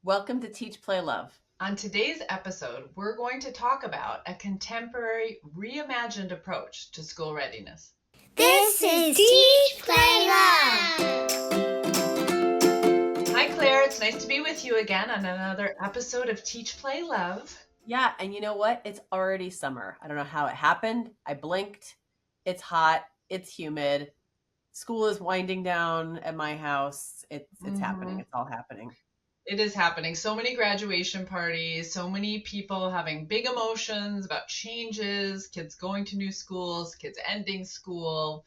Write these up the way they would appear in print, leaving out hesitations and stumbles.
Welcome to Teach, Play, Love. On today's episode, we're going to talk about a contemporary, reimagined approach to school readiness. This is Teach, Play, Love. Hi, Claire. It's nice to be with you again on another episode of Teach, Play, Love. Yeah, and you know what? It's already summer. I don't know how it happened. I blinked. It's hot. It's humid. School is winding down at my house. It's happening. It's all happening. It is happening. So many graduation parties, so many people having big emotions about changes, kids going to new schools, kids ending school,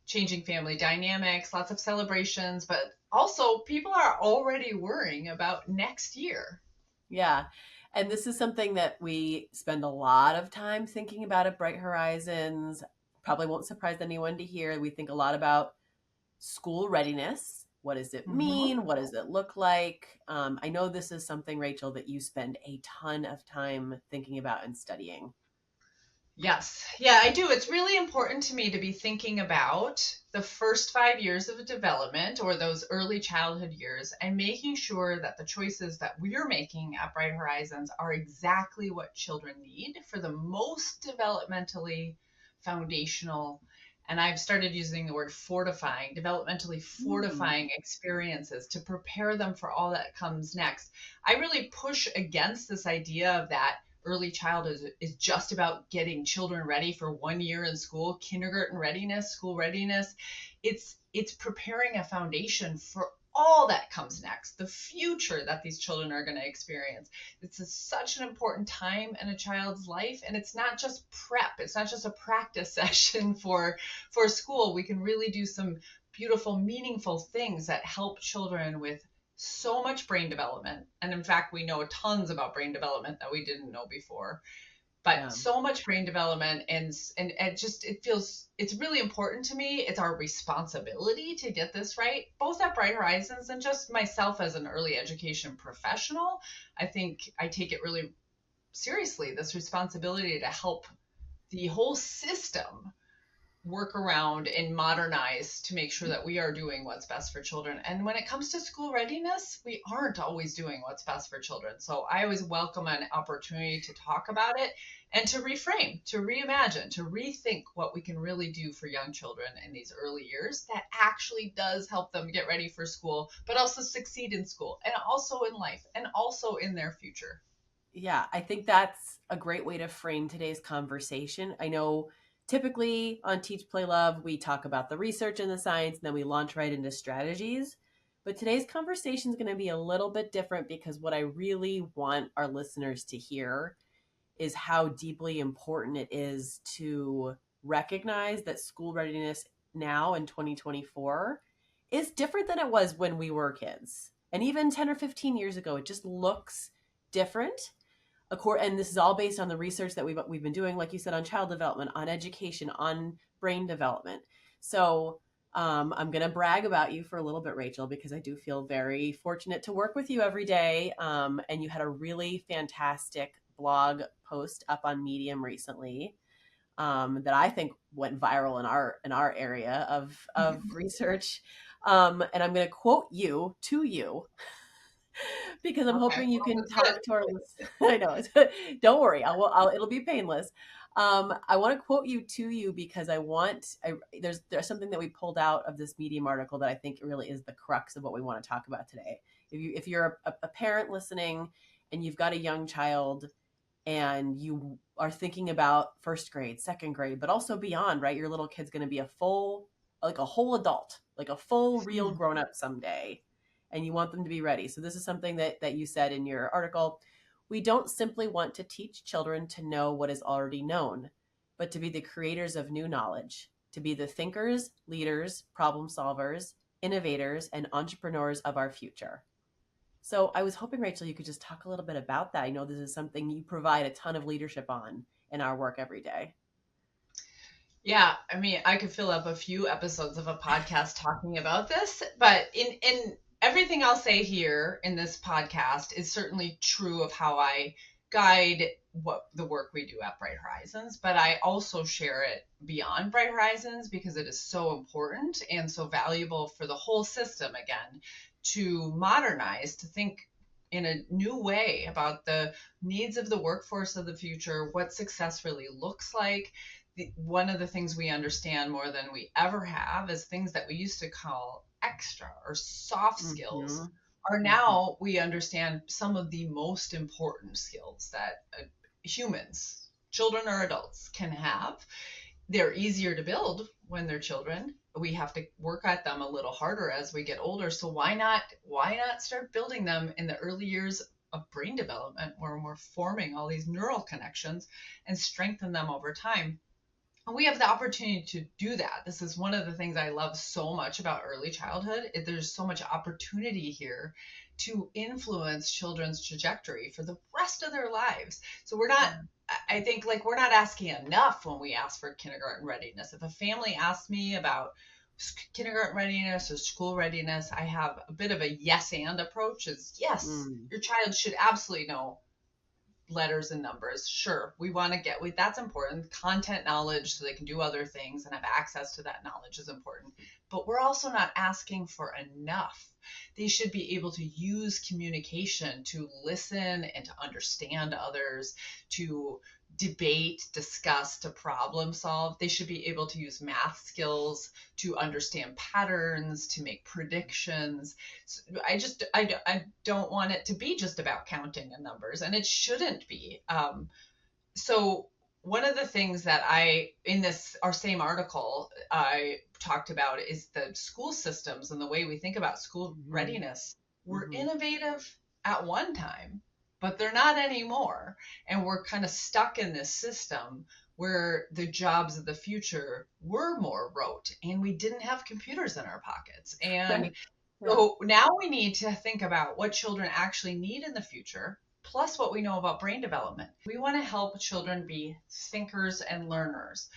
changing family dynamics, lots of celebrations, but also people are already worrying about next year. Yeah. And this is something that we spend a lot of time thinking about at Bright Horizons. Probably won't surprise anyone to hear. We think a lot about school readiness. What does it mean? What does it look like? I know this is something, Rachel, that you spend a ton of time thinking about and studying. Yes. Yeah, I do. It's really important to me to be thinking about the first 5 years of development or those early childhood years and making sure that the choices that we're making at Bright Horizons are exactly what children need for the most developmentally foundational. And I've started using the word fortifying, developmentally fortifying experiences to prepare them for all that comes next. I really push against this idea of that early childhood is just about getting children ready for 1 year in school, kindergarten readiness, school readiness. It's preparing a foundation for all that comes next, the future that these children are going to experience. Such an important time in a child's life, and it's not just prep. It's not just a practice session for school. We can really do some beautiful, meaningful things that help children with so much brain development. And in fact, we know tons about brain development that we didn't know before. But so much brain development, and it feels it's really important to me. It's our responsibility to get this right, both at Bright Horizons and just myself as an early education professional. I think I take it really seriously, this responsibility to help the whole system work around and modernize to make sure that we are doing what's best for children. And when it comes to school readiness, we aren't always doing what's best for children. So I always welcome an opportunity to talk about it and to reframe, to reimagine, to rethink what we can really do for young children in these early years that actually does help them get ready for school, but also succeed in school and also in life and also in their future. Yeah, I think that's a great way to frame today's conversation. I know typically on Teach, Play, Love, we talk about the research and the science, and then we launch right into strategies. But today's conversation is going to be a little bit different because what I really want our listeners to hear is how deeply important it is to recognize that school readiness now in 2024 is different than it was when we were kids. And even 10 or 15 years ago, it just looks different. And this is all based on the research that we've been doing, like you said, on child development, on education, on brain development. So I'm going to brag about you for a little bit, Rachel, because I do feel very fortunate to work with you every day. And you had a really fantastic blog post up on Medium recently that I think went viral in our area of research. And I'm going to quote you to you because I'm Okay, hoping you well, can that's good. talk to our listeners. I know. Don't worry. it'll be painless. I want to quote you to you because there's something that we pulled out of this Medium article that I think really is the crux of what we want to talk about today. If you're a parent listening and you've got a young child and you are thinking about first grade, second grade, but also beyond, right? Your little kid's going to be like a whole adult, like a full real grown up someday, and you want them to be ready. So this is something that you said in your article. We don't simply want to teach children to know what is already known, but to be the creators of new knowledge, to be the thinkers, leaders, problem solvers, innovators, and entrepreneurs of our future. So I was hoping, Rachel, you could just talk a little bit about that. I know this is something you provide a ton of leadership on in our work every day. Yeah, I mean, I could fill up a few episodes of a podcast talking about this, but in everything I'll say here in this podcast is certainly true of how I guide what the work we do at Bright Horizons, but I also share it beyond Bright Horizons because it is so important and so valuable for the whole system again to modernize, to think in a new way about the needs of the workforce of the future, what success really looks like. One of the things we understand more than we ever have is things that we used to call extra or soft skills are now, we understand, some of the most important skills that humans, children or adults, can have. They're easier to build when they're children. We have to work at them a little harder as we get older. So why not start building them in the early years of brain development, where we're forming all these neural connections and strengthen them over time. And we have the opportunity to do that. This is one of the things I love so much about early childhood. There's so much opportunity here to influence children's trajectory for the rest of their lives. So I think, like, we're not asking enough when we ask for kindergarten readiness. If a family asks me about kindergarten readiness or school readiness, I have a bit of a yes and approach. Is yes, your child should absolutely know letters and numbers. Sure, we want to that's important. Content knowledge so they can do other things and have access to that knowledge is important. But we're also not asking for enough. They should be able to use communication to listen and to understand others, to debate, discuss, to problem solve. They should be able to use math skills to understand patterns, to make predictions. So I don't want it to be just about counting and numbers, and it shouldn't be. So one of the things that in our same article, I talked about is the school systems and the way we think about school readiness. We're innovative at one time, but they're not anymore. And we're kind of stuck in this system where the jobs of the future were more rote and we didn't have computers in our pockets. And so now we need to think about what children actually need in the future, plus what we know about brain development. We want to help children be thinkers and learners.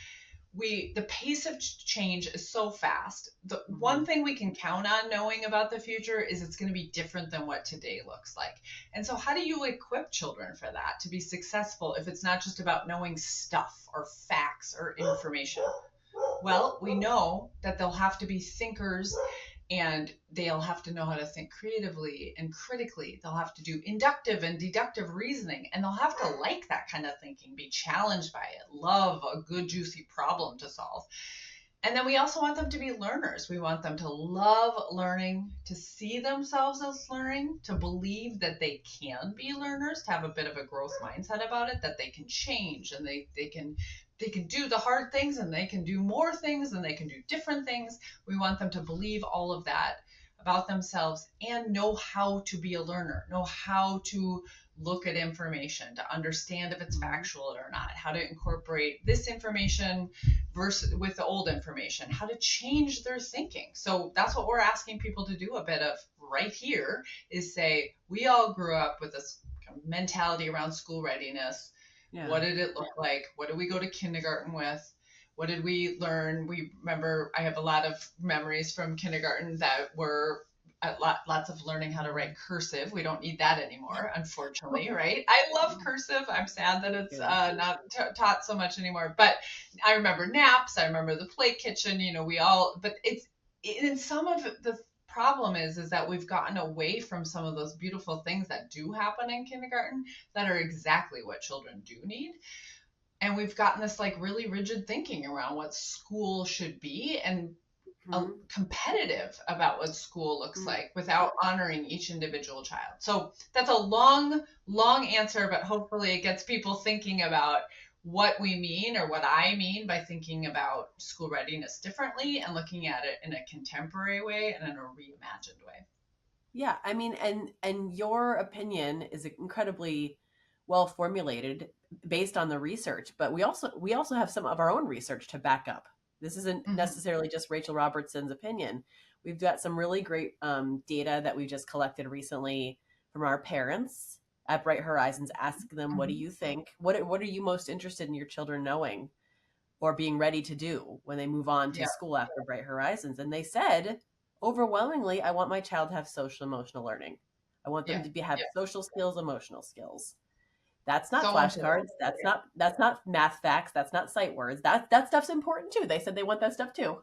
The pace of change is so fast. The one thing we can count on knowing about the future is it's going to be different than what today looks like. And so how do you equip children for that to be successful if it's not just about knowing stuff or facts or information? Well, we know that they'll have to be thinkers, and they'll have to know how to think creatively and critically. They'll have to do inductive and deductive reasoning, and they'll have to like that kind of thinking, be challenged by it, love a good, juicy problem to solve. And then we also want them to be learners. We want them to love learning, to see themselves as learning, to believe that they can be learners, to have a bit of a growth mindset about it, that they can change and they can do the hard things and they can do more things and they can do different things. We want them to believe all of that about themselves and know how to be a learner, know how to look at information, to understand if it's factual or not, how to incorporate this information versus with the old information, how to change their thinking. So that's what we're asking people to do a bit of right here, is say, we all grew up with this mentality around school readiness. Yeah. What did it look like? What did we go to kindergarten with? What did we learn? We remember, I have a lot of memories from kindergarten that were lots of learning how to write cursive. We don't need that anymore, unfortunately, right? I love cursive. I'm sad that it's not taught so much anymore. But I remember naps. I remember the play kitchen. But in some of the problem is that we've gotten away from some of those beautiful things that do happen in kindergarten that are exactly what children do need. And we've gotten this like really rigid thinking around what school should be and competitive about what school looks like without honoring each individual child. So that's a long answer, but hopefully it gets people thinking about what we mean, or what I mean by thinking about school readiness differently and looking at it in a contemporary way and in a reimagined way. Yeah, I mean, and your opinion is incredibly well formulated based on the research, but we also have some of our own research to back up. This isn't necessarily just Rachel Robertson's opinion. We've got some really great data that we just collected recently from our parents at Bright Horizons, asking them, what do you think? What are you most interested in your children knowing or being ready to do when they move on to school after Bright Horizons? And they said, overwhelmingly, I want my child to have social emotional learning. I want them to have social skills, emotional skills. That's not flashcards. That's not math facts. That's not sight words. That stuff's important too. They said they want that stuff too.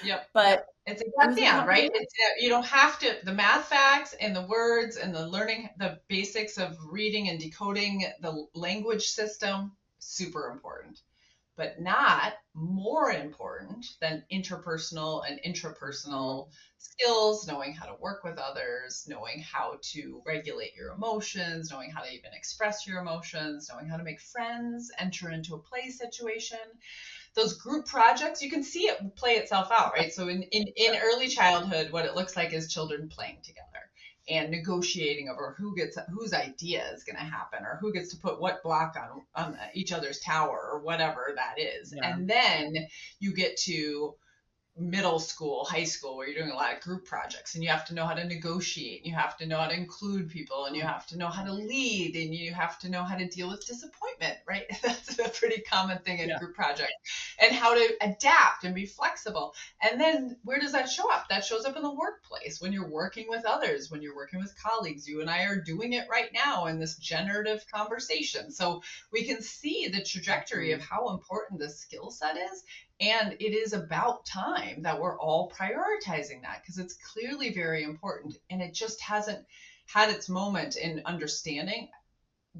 Yep. But Yep. It's it exact was a and, right? combination. It's you don't have to the math facts and the words and the learning the basics of reading and decoding the language system, super important, but not more important than interpersonal and intrapersonal skills, knowing how to work with others, knowing how to regulate your emotions, knowing how to even express your emotions, knowing how to make friends, enter into a play situation. Those group projects, you can see it play itself out, right? So in early childhood, what it looks like is children playing together and negotiating over whose idea is going to happen or who gets to put what block on each other's tower or whatever that is. Yeah. And then you get to middle school, high school, where you're doing a lot of group projects and you have to know how to negotiate, and you have to know how to include people, and you have to know how to lead, and you have to know how to deal with disappointment, right? That's a pretty common thing in group projects, and how to adapt and be flexible. And then where does that show up? That shows up in the workplace when you're working with others, when you're working with colleagues. You and I are doing it right now in this generative conversation. So we can see the trajectory of how important this skill set is. And it is about time that we're all prioritizing that, because it's clearly very important, and it just hasn't had its moment in understanding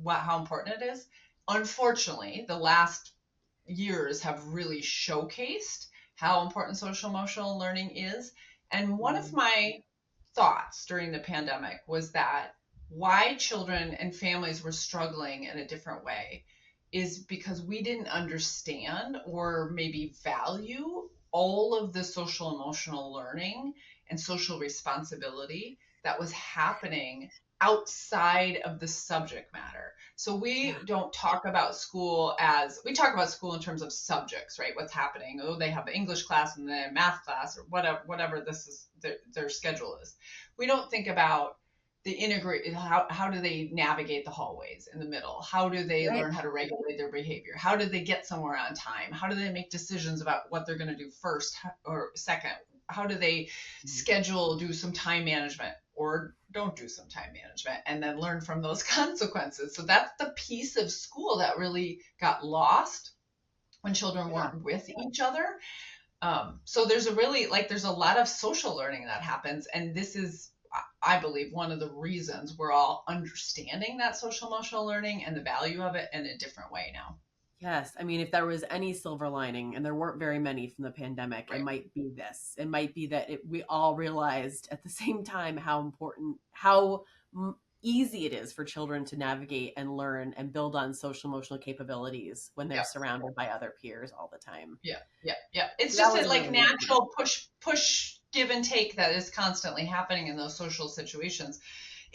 how important it is. Unfortunately, the last years have really showcased how important social emotional learning is. And one of my thoughts during the pandemic was that why children and families were struggling in a different way is because we didn't understand or maybe value all of the social emotional learning and social responsibility that was happening outside of the subject matter. So we don't talk about school as we talk about school in terms of subjects, right? What's happening? Oh, they have English class and then math class or whatever this is their schedule is. We don't think about the integrate how do they navigate the hallways in the middle? How do they learn how to regulate their behavior? How do they get somewhere on time? How do they make decisions about what they're going to do first or second? How do they schedule, do some time management or don't do some time management, and then learn from those consequences? So that's the piece of school that really got lost when children weren't with each other. So there's there's a lot of social learning that happens. And this is, I believe, one of the reasons we're all understanding that social emotional learning and the value of it in a different way now. Yes. I mean, if there was any silver lining, and there weren't very many from the pandemic, it might be this. It might be that we all realized at the same time how important, how easy it is for children to navigate and learn and build on social emotional capabilities when they're surrounded by other peers all the time. Yeah. It's just a natural push, give and take that is constantly happening in those social situations.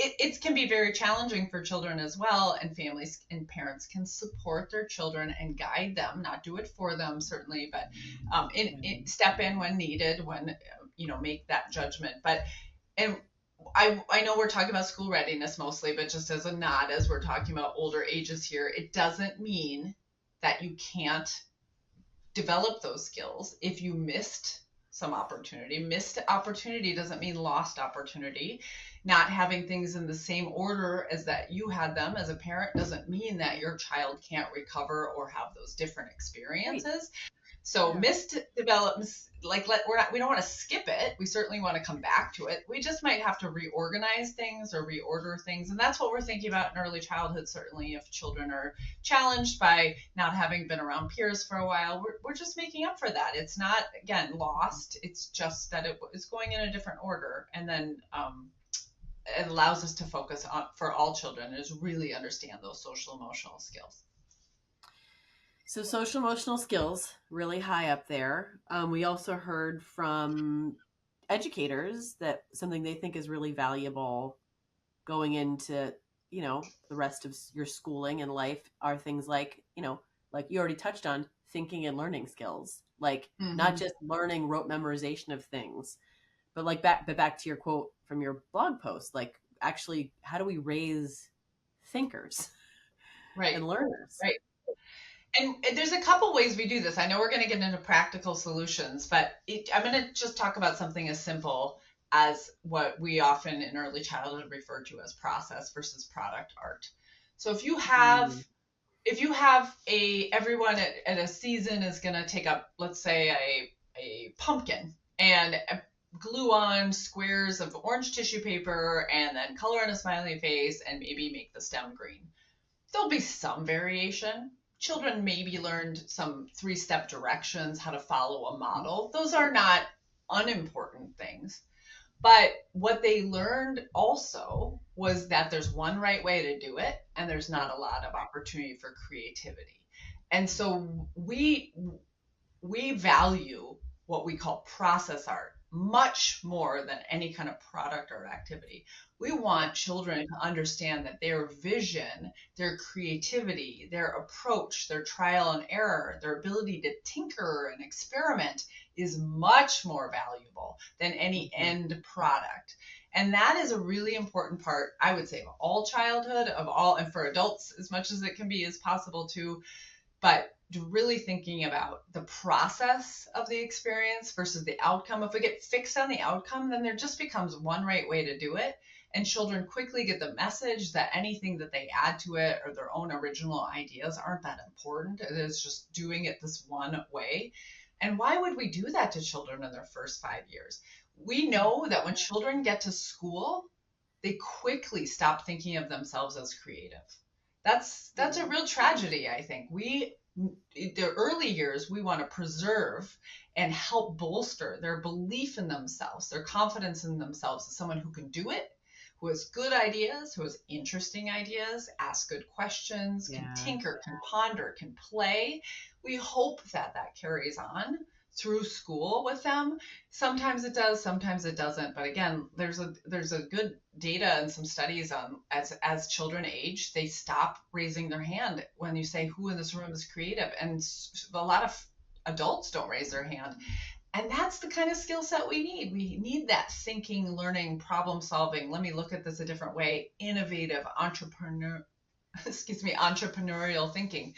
It can be very challenging for children as well, and families and parents can support their children and guide them, not do it for them certainly, but step in when needed, when make that judgment. But I know we're talking about school readiness mostly, but just as a nod, as we're talking about older ages here, it doesn't mean that you can't develop those skills if you missed some opportunity. Missed opportunity doesn't mean lost opportunity. Not having things in the same order as that you had them as a parent doesn't mean that your child can't recover or have those different experiences. So missed developments, we don't want to skip it. We certainly want to come back to it. We just might have to reorganize things or reorder things. And that's what we're thinking about in early childhood. Certainly if children are challenged by not having been around peers for a while, we're just making up for that. It's not, again, lost. It's just that it is going in a different order. And then it allows us to focus on, for all children, is really understand those social emotional skills. So social emotional skills, really high up there. We also heard from educators that something they think is really valuable going into, the rest of your schooling and life are things like, like you already touched on, thinking and learning skills, like not just learning rote memorization of things, but back to your quote from your blog post, like actually, how do we raise thinkers and learners? Right. And there's a couple ways we do this. I know we're going to get into practical solutions, but I'm going to just talk about something as simple as what we often in early childhood refer to as process versus product art. So if you have everyone at a season is going to take up, let's say a pumpkin and glue on squares of orange tissue paper and then color in a smiley face and maybe make the stem green. There'll be some variation. Children maybe learned some 3-step directions, how to follow a model. Those are not unimportant things. But what they learned also was that there's one right way to do it, and there's not a lot of opportunity for creativity. And so we value what we call process art much more than any kind of product or activity. We want children to understand that their vision, their creativity, their approach, their trial and error, their ability to tinker and experiment is much more valuable than any end product. And that is a really important part, I would say, of all childhood, and for adults as much as it can be as possible too. But really thinking about the process of the experience versus the outcome. If we get fixed on the outcome, then there just becomes one right way to do it. And children quickly get the message that anything that they add to it or their own original ideas aren't that important. It is just doing it this one way. And why would we do that to children in their first 5 years? We know that when children get to school, they quickly stop thinking of themselves as creative. That's a real tragedy, I think. The early years, we want to preserve and help bolster their belief in themselves, their confidence in themselves as someone who can do it, who has good ideas, who has interesting ideas, ask good questions, can tinker, can ponder, can play. We hope that carries on through school with them. Sometimes it does, sometimes it doesn't. But again, there's a good data and some studies on as children age, they stop raising their hand when you say who in this room is creative, and a lot of adults don't raise their hand. And that's the kind of skill set we need. We need that thinking, learning, problem solving. Let me look at this a different way. Innovative entrepreneurial thinking.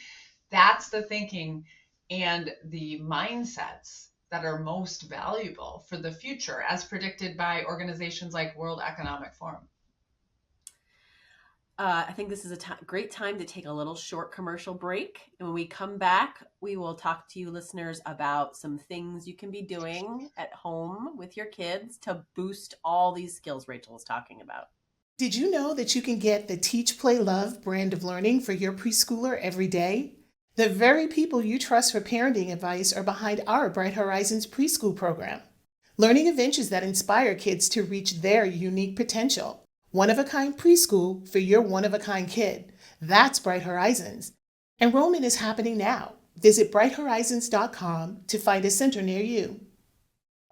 That's the thinking and the mindsets that are most valuable for the future, as predicted by organizations like World Economic Forum. I think this is a great time to take a little short commercial break. And when we come back, we will talk to you listeners about some things you can be doing at home with your kids to boost all these skills Rachel is talking about. Did you know that you can get the Teach, Play, Love brand of learning for your preschooler every day? The very people you trust for parenting advice are behind our Bright Horizons preschool program. Learning adventures that inspire kids to reach their unique potential. One-of-a-kind preschool for your one-of-a-kind kid. That's Bright Horizons. Enrollment is happening now. Visit brighthorizons.com to find a center near you.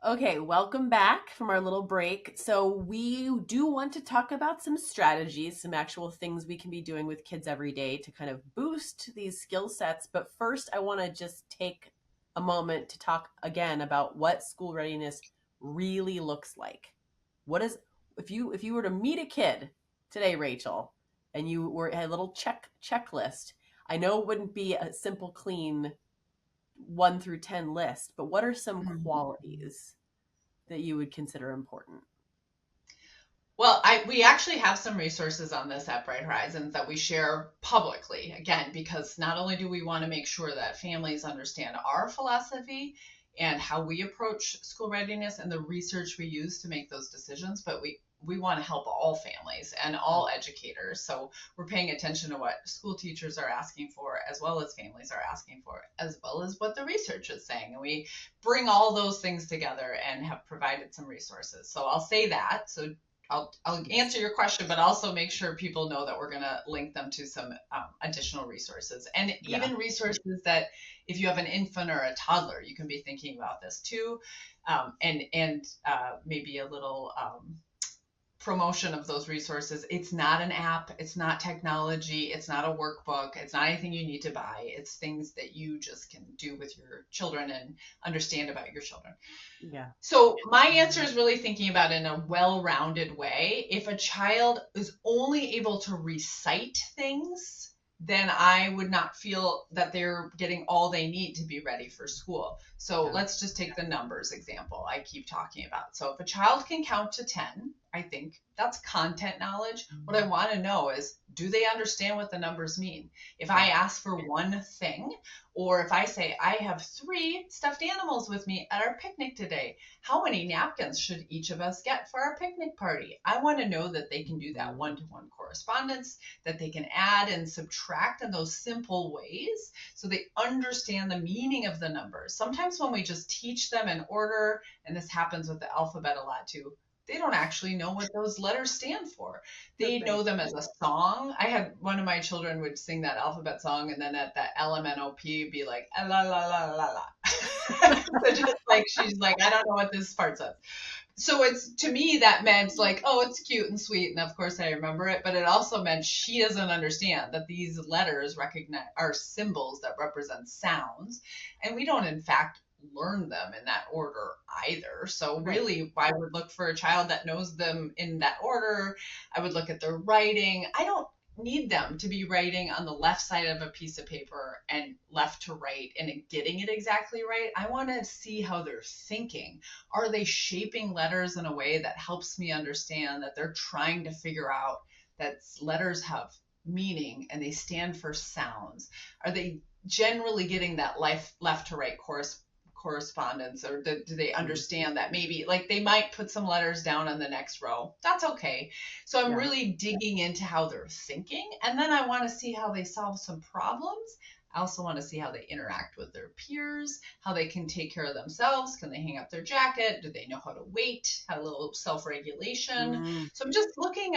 Okay, welcome back from our little break. So we do want to talk about some strategies, some actual things we can be doing with kids every day to kind of boost these skill sets. But first, I want to just take a moment to talk again about what school readiness really looks like. What is, if you were to meet a kid today, Rachel, and you had a little checklist, I know it wouldn't be a simple, clean 1 through 10 list, but what are some qualities that you would consider important? Well, we actually have some resources on this at Bright Horizons that we share publicly, again, because not only do we want to make sure that families understand our philosophy and how we approach school readiness and the research we use to make those decisions, but we want to help all families and all educators. So we're paying attention to what school teachers are asking for, as well as families are asking for, as well as what the research is saying. And we bring all those things together and have provided some resources. So I'll say that. So I'll answer your question, but also make sure people know that we're going to link them to some additional resources, and even resources that if you have an infant or a toddler, you can be thinking about this too, and maybe a little promotion of those resources. It's not an app, it's not technology, it's not a workbook, it's not anything you need to buy. It's things that you just can do with your children and understand about your children. Yeah. So my answer is really thinking about it in a well-rounded way. If a child is only able to recite things, then I would not feel that they're getting all they need to be ready for school. So let's just take the numbers example I keep talking about. So if a child can count to 10 I think that's content knowledge. What I want to know is, do they understand what the numbers mean? If I ask for one thing, or if I say, I have 3 stuffed animals with me at our picnic today, how many napkins should each of us get for our picnic party? I want to know that they can do that one-to-one correspondence, that they can add and subtract in those simple ways so they understand the meaning of the numbers. Sometimes when we just teach them in order, and this happens with the alphabet a lot too, they don't actually know what those letters stand for. They know them as a song. I had one of my children would sing that alphabet song, and then at the LMNOP be like, la la la la la. So just like, she's like, I don't know what this part says. So it's, to me, that meant like, oh, it's cute and sweet, and of course I remember it, but it also meant she doesn't understand that these letters are symbols that represent sounds, and we don't in fact learn them in that order either. So really, I would look for a child that knows them in that order. I would look at their writing. I don't need them to be writing on the left side of a piece of paper and left to right and getting it exactly right. I want to see how they're thinking. Are they shaping letters in a way that helps me understand that they're trying to figure out that letters have meaning and they stand for sounds? Are they generally getting that left to right correspondence, or do they understand that maybe like they might put some letters down on the next row? That's okay. So I'm really digging into how they're thinking, and then I want to see how they solve some problems. I also want to see how they interact with their peers, how they can take care of themselves. Can they hang up their jacket? Do they know how to wait? Have a little self-regulation? So I'm just looking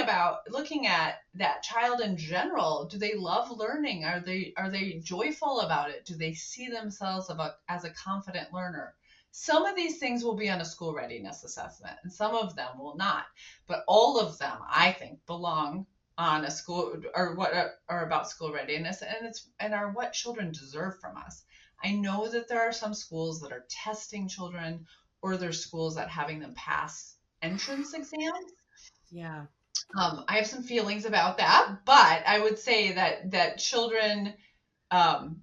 at that child in general. Do they love learning? Are they joyful about it? Do they see themselves as a confident learner? Some of these things will be on a school readiness assessment, and some of them will not. But all of them, I think, belong on a school, or what are about school readiness, and are what children deserve from us. I know that there are some schools that are testing children, or there's schools that having them pass entrance exams. Yeah. I have some feelings about that, but I would say that children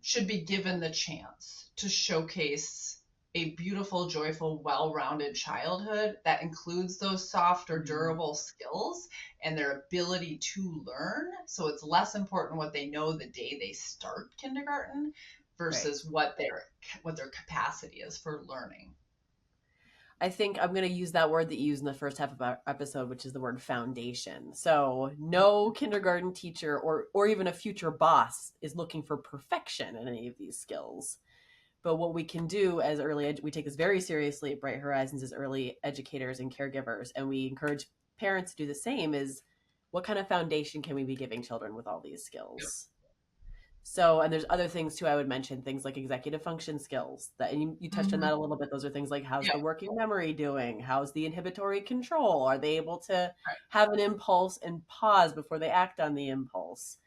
should be given the chance to showcase a beautiful, joyful, well-rounded childhood that includes those soft or durable skills and their ability to learn. So it's less important what they know the day they start kindergarten versus what their capacity is for learning. I think I'm going to use that word that you used in the first half of our episode, which is the word foundation. So no kindergarten teacher or even a future boss is looking for perfection in any of these skills. But what we can do as we take this very seriously at Bright Horizons as early educators and caregivers, and we encourage parents to do the same, is what kind of foundation can we be giving children with all these skills? So, and there's other things too, I would mention things like executive function skills that, and you touched on that a little bit. Those are things like, how's the working memory doing? How's the inhibitory control? Are they able to have an impulse and pause before they act on the impulse?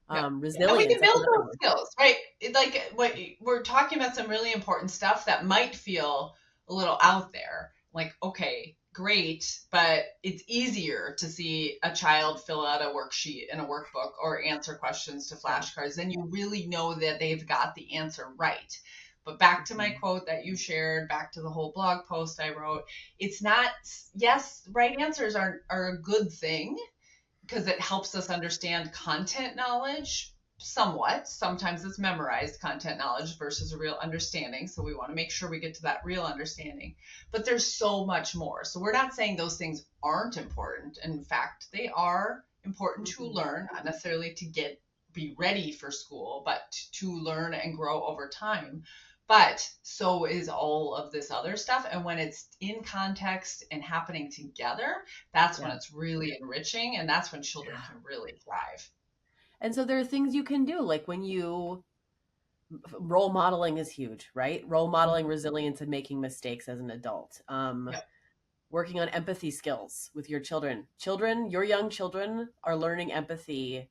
Resilience. And we can build those skills, right? Like what we're talking about, some really important stuff that might feel a little out there. Like, okay, great, but it's easier to see a child fill out a worksheet in a workbook or answer questions to flashcards than you really know that they've got the answer right. But back to my quote that you shared, back to the whole blog post I wrote, it's not, yes, right answers are a good thing, because it helps us understand content knowledge somewhat. Sometimes it's memorized content knowledge versus a real understanding. So we want to make sure we get to that real understanding. But there's so much more. So we're not saying those things aren't important. In fact, they are important to learn, not necessarily to be ready for school, but to learn and grow over time. But so is all of this other stuff. And when it's in context and happening together, that's when it's really enriching. And that's when children can really thrive. And so there are things you can do, like role modeling is huge, right? Role modeling resilience and making mistakes as an adult. Working on empathy skills with your children. Your young children are learning empathy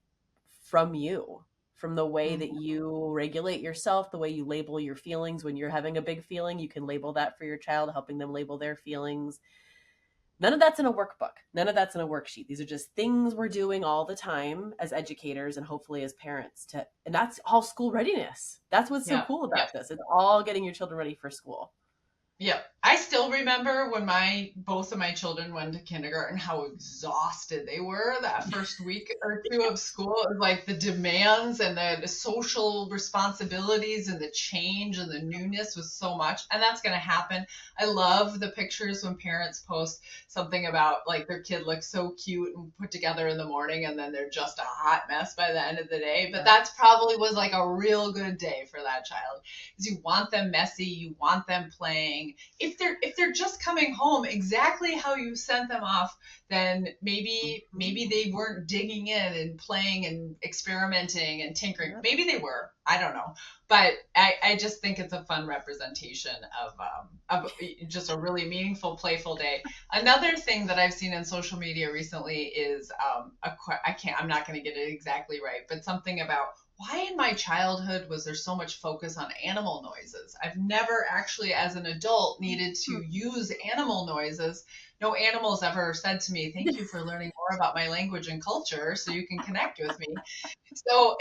from you. From the way that you regulate yourself, the way you label your feelings. When you're having a big feeling, you can label that for your child, helping them label their feelings. None of that's in a workbook. None of that's in a worksheet. These are just things we're doing all the time as educators and hopefully as parents. And that's all school readiness. That's what's so cool about this. It's all getting your children ready for school. Yep. I still remember when both of my children went to kindergarten, how exhausted they were that first week or two of school. It was like the demands and the social responsibilities and the change and the newness was so much. And that's going to happen. I love the pictures when parents post something about like their kid looks so cute and put together in the morning and then they're just a hot mess by the end of the day. But that's probably was like a real good day for that child, because you want them messy, you want them playing. If they're just coming home exactly how you sent them off, then maybe they weren't digging in and playing and experimenting and tinkering. Maybe they were. I don't know. But I just think it's a fun representation of just a really meaningful, playful day. Another thing that I've seen in social media recently is I'm not going to get it exactly right, but something about why in my childhood was there so much focus on animal noises? I've never actually, as an adult, needed to use animal noises. No animals ever said to me, "Thank you for learning more about my language and culture so you can connect with me." So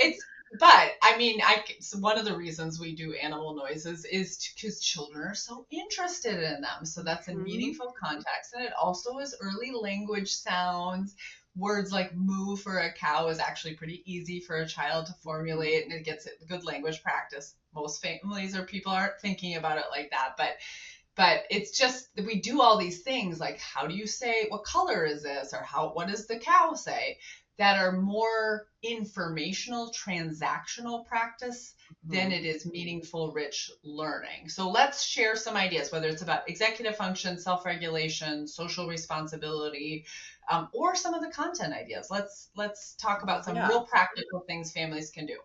but I mean, so one of the reasons we do animal noises is because children are so interested in them. So that's in meaningful context. And it also is early language sounds. Words like moo for a cow is actually pretty easy for a child to formulate, and it gets good language practice. Most families or people aren't thinking about it like that, but it's just that we do all these things like, how do you say, what color is this, or what does the cow say, that are more informational, transactional practice than it is meaningful, rich learning. So let's share some ideas, whether it's about executive function, self-regulation, social responsibility, or some of the content ideas. Let's talk about some real practical things families can do.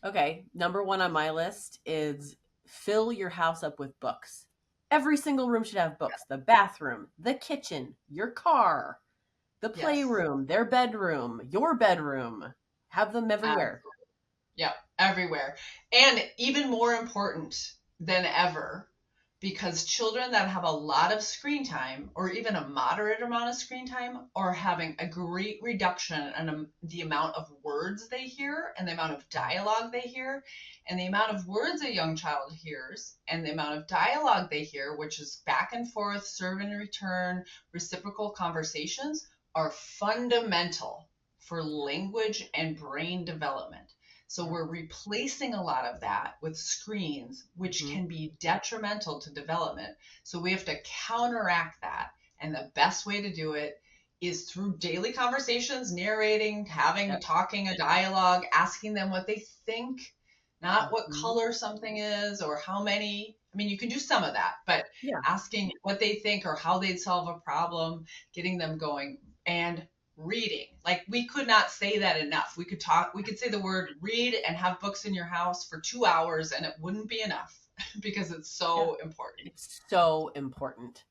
Okay, number one on my list is fill your house up with books. Every single room should have books. The bathroom, the kitchen, your car, the playroom, their bedroom, your bedroom. Have them everywhere. Yeah, everywhere. And even more important than ever, because children that have a lot of screen time or even a moderate amount of screen time are having a great reduction in the amount of words they hear and the amount of dialogue they hear, and the amount of words a young child hears and the amount of dialogue they hear, which is back and forth, serve and return, reciprocal conversations, are fundamental for language and brain development. So we're replacing a lot of that with screens, which can be detrimental to development. So we have to counteract that. And the best way to do it is through daily conversations, narrating, talking a dialogue, asking them what they think, not what color something is or how many. I mean, you can do some of that, but asking what they think or how they'd solve a problem, getting them going. And reading, like, we could not say that enough. We could say the word read and have books in your house for 2 hours and it wouldn't be enough because it's so important. It's so important.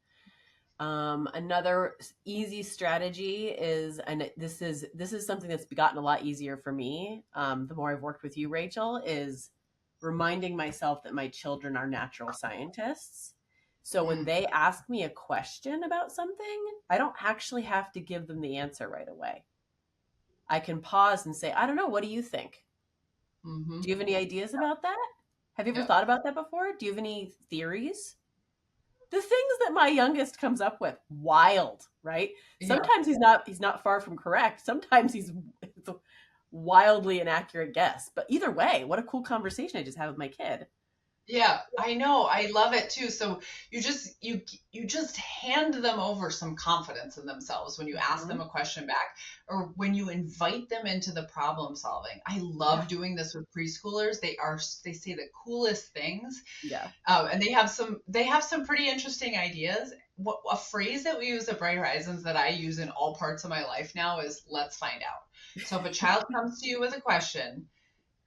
Another easy strategy is, and this is something that's gotten a lot easier for me the more I've worked with you, Rachel, is reminding myself that my children are natural scientists. So when they ask me a question about something, I don't actually have to give them the answer right away. I can pause and say, I don't know, what do you think? Do you have any ideas about that? Have you ever thought about that before? Do you have any theories? The things that my youngest comes up with, wild, right? Sometimes he's not far from correct. Sometimes it's a wildly inaccurate guess. But either way, what a cool conversation I just had with my kid. Yeah, I know. I love it too. So you just hand them over some confidence in themselves when you ask them a question back, or when you invite them into the problem solving. I love doing this with preschoolers. They say the coolest things. Yeah. And they have some pretty interesting ideas. A phrase that we use at Bright Horizons that I use in all parts of my life now is "let's find out." So if a child comes to you with a question,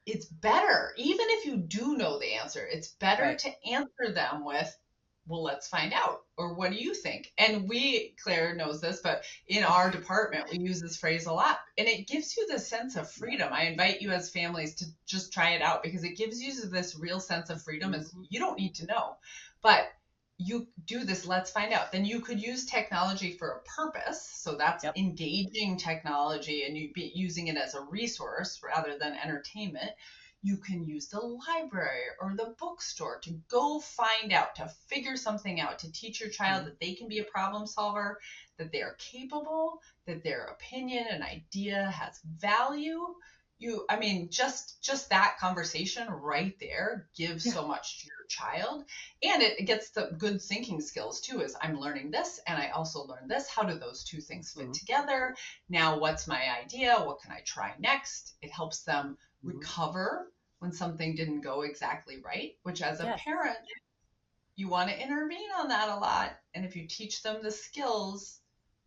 it's better, even if you do know the answer, it's better to answer them with, well, let's find out, or what do you think? And Claire knows this, but in our department, we use this phrase a lot, and it gives you this sense of freedom. I invite you as families to just try it out, because it gives you this real sense of freedom. As you don't need to know, but you do this, let's find out. Then you could use technology for a purpose. So that's engaging technology, and you be using it as a resource rather than entertainment. you can use the library or the bookstore to go find out, to figure something out, to teach your child that they can be a problem solver, that they are capable, that their opinion and idea has value. Just that conversation right there gives so much to your child, and it gets the good thinking skills too, is I'm learning this and I also learned this. How do those two things fit together? Now, what's my idea? What can I try next? It helps them recover when something didn't go exactly right, which as a parent, you want to intervene on that a lot. And if you teach them the skills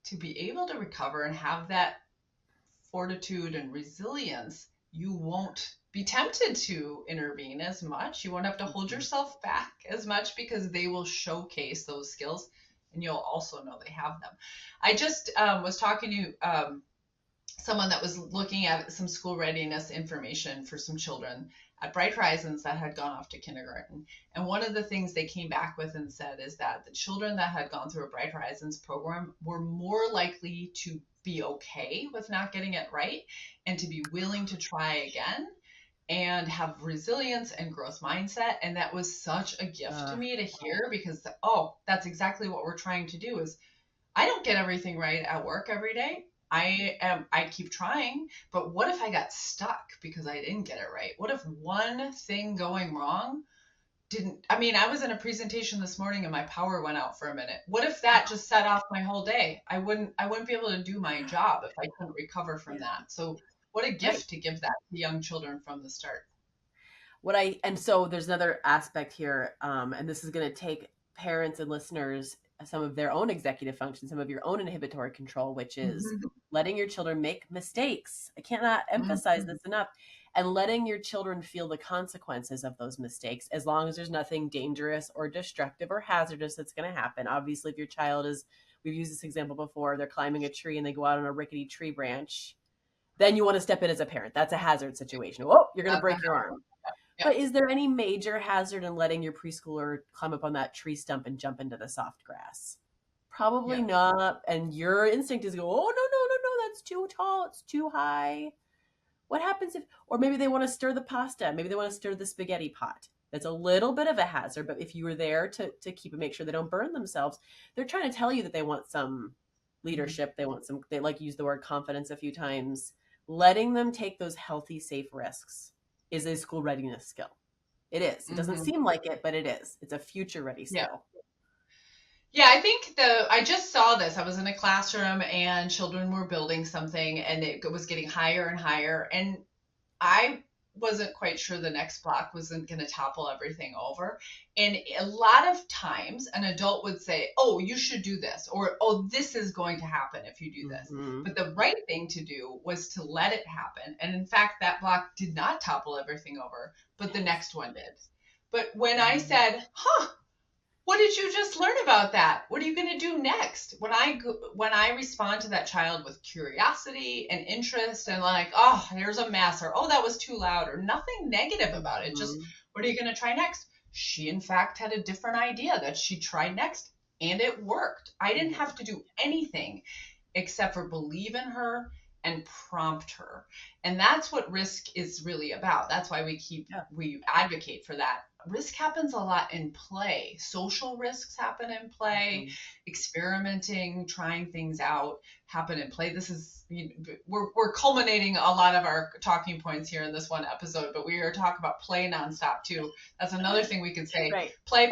to be able to recover and have that fortitude and resilience, you won't be tempted to intervene as much. You won't have to hold yourself back as much because they will showcase those skills and you'll also know they have them. I just was talking to someone that was looking at some school readiness information for some children at Bright Horizons that had gone off to kindergarten. And one of the things they came back with and said is that the children that had gone through a Bright Horizons program were more likely to be okay with not getting it right and to be willing to try again and have resilience and growth mindset. And that was such a gift to me to hear, because that's exactly what we're trying to do. Is I don't get everything right at work every day. I keep trying, but what if I got stuck because I didn't get it right? What if one thing going wrong I was in a presentation this morning and my power went out for a minute. What if that just set off my whole day? I wouldn't be able to do my job if I couldn't recover from that. So what a gift to give that to young children from the start. And so there's another aspect here, and this is going to take parents and listeners some of their own executive function, some of your own inhibitory control, which is letting your children make mistakes. I cannot emphasize this enough. And letting your children feel the consequences of those mistakes, as long as there's nothing dangerous or destructive or hazardous that's going to happen. Obviously, if your child we've used this example before, they're climbing a tree and they go out on a rickety tree branch, then you want to step in as a parent. That's a hazard situation. Oh, you're going to break your arm. But is there any major hazard in letting your preschooler climb up on that tree stump and jump into the soft grass? Probably not. And your instinct is go, oh, no, that's too tall. It's too high. What happens or maybe they want to stir the pasta. Maybe they want to stir the spaghetti pot. That's a little bit of a hazard, but if you were there to make sure they don't burn themselves, they're trying to tell you that they want some leadership. They use the word confidence a few times. Letting them take those healthy, safe risks is a school readiness skill. It is. It doesn't seem like it, but it is. It's a future ready skill. Yeah, I think I just saw this. I was in a classroom and children were building something and it was getting higher and higher. And I wasn't quite sure the next block wasn't going to topple everything over. And a lot of times an adult would say, oh, you should do this, or, oh, this is going to happen if you do this. But the right thing to do was to let it happen. And in fact, that block did not topple everything over, but the next one did. But when I said, what did you just learn about that? What are you going to do next? When I respond to that child with curiosity and interest and like, oh, there's a mess, or oh, that was too loud, or nothing negative about it. Just, what are you going to try next? She, in fact, had a different idea that she tried next, and it worked. I didn't have to do anything except for believe in her and prompt her. And that's what risk is really about. That's why we advocate for that. Risk happens a lot in play. Social risks happen in play. Experimenting, trying things out happen in play. This is, we're culminating a lot of our talking points here in this one episode, but we are talking about play nonstop too. That's another thing we could say. Right. Play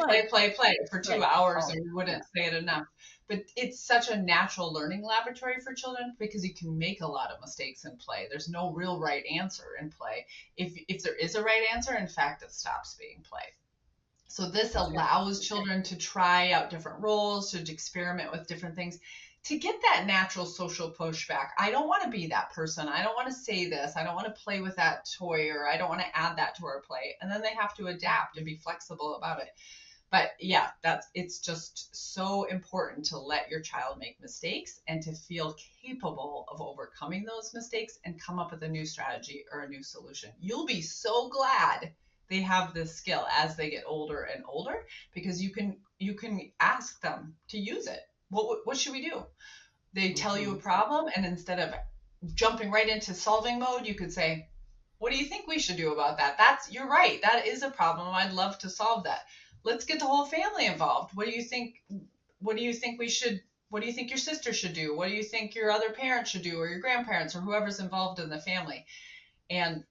for 2 hours, and we wouldn't say it enough. But it's such a natural learning laboratory for children because you can make a lot of mistakes in play. There's no real right answer in play. If there is a right answer, in fact, it stops being play. So this allows children to try out different roles, to experiment with different things, to get that natural social pushback. I don't want to be that person. I don't want to say this. I don't want to play with that toy, or I don't want to add that to our play. And then they have to adapt and be flexible about it. But yeah, it's just so important to let your child make mistakes and to feel capable of overcoming those mistakes and come up with a new strategy or a new solution. You'll be so glad they have this skill as they get older and older, because you can ask them to use it. What should we do? They tell you a problem, and instead of jumping right into solving mode, you could say, What do you think we should do about that? You're right. That is a problem. I'd love to solve that. Let's get the whole family involved. What do you think? What do you think your sister should do? What do you think your other parents should do, or your grandparents, or whoever's involved in the family? And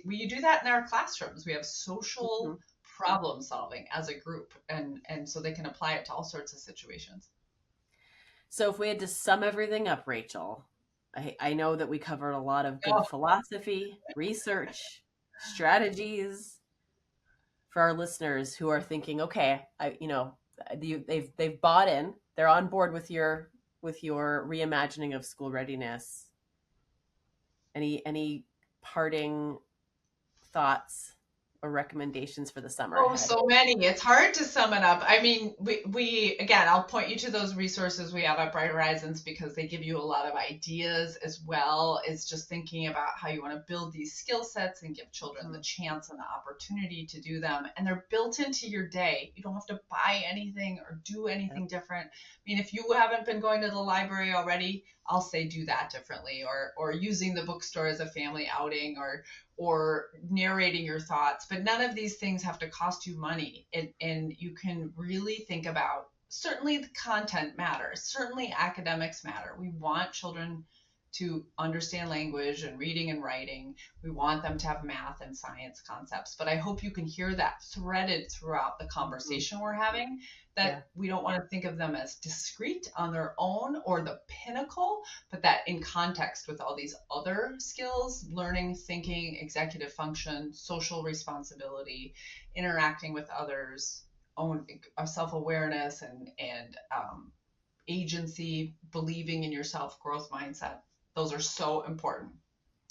we do that in our classrooms. We have social problem solving as a group, and so they can apply it to all sorts of situations. So if we had to sum everything up, Rachel, I know that we covered a lot of good philosophy, research, strategies for our listeners who are thinking, okay, they've bought in, they're on board with your reimagining of school readiness. Any parting thoughts or recommendations for the summer ahead? So many. It's hard to sum it up. I mean, we again, I'll point you to those resources we have at Bright Horizons, because they give you a lot of ideas, as well as just thinking about how you want to build these skill sets and give children the chance and the opportunity to do them. And they're built into your day. You don't have to buy anything or do anything different. I mean, if you haven't been going to the library already, I'll say do that differently, or using the bookstore as a family outing, or narrating your thoughts. But none of these things have to cost you money. And you can really think about, certainly the content matters. Certainly academics matter. We want children to understand language and reading and writing. We want them to have math and science concepts. But I hope you can hear that threaded throughout the conversation we're having, that we don't want to think of them as discrete on their own or the pinnacle, but that in context with all these other skills: learning, thinking, executive function, social responsibility, interacting with others, own self-awareness, and agency, believing in yourself, growth mindset. Those are so important.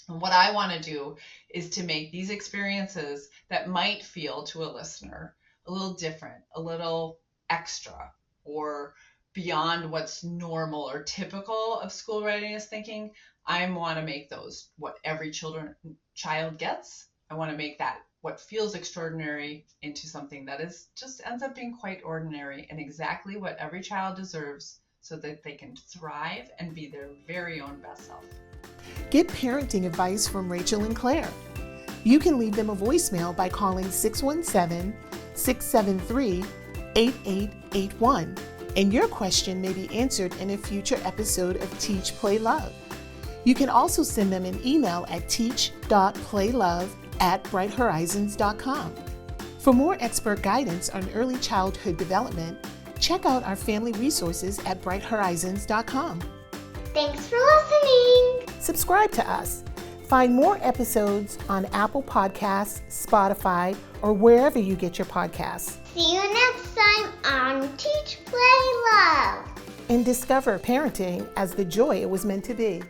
And what I want to do is to make these experiences that might feel to a listener a little different, a little extra, or beyond what's normal or typical of school readiness thinking. I want to make those what every child gets. I want to make that what feels extraordinary into something that is just ends up being quite ordinary, and exactly what every child deserves, so that they can thrive and be their very own best self. Get parenting advice from Rachel and Claire. You can leave them a voicemail by calling 617-673-8881, and your question may be answered in a future episode of Teach, Play, Love. You can also send them an email at teach.playlove@brighthorizons.com. For more expert guidance on early childhood development, check out our family resources at brighthorizons.com. Thanks for listening. Subscribe to us. Find more episodes on Apple Podcasts, Spotify, or wherever you get your podcasts. See you next time on Teach, Play, Love. And discover parenting as the joy it was meant to be.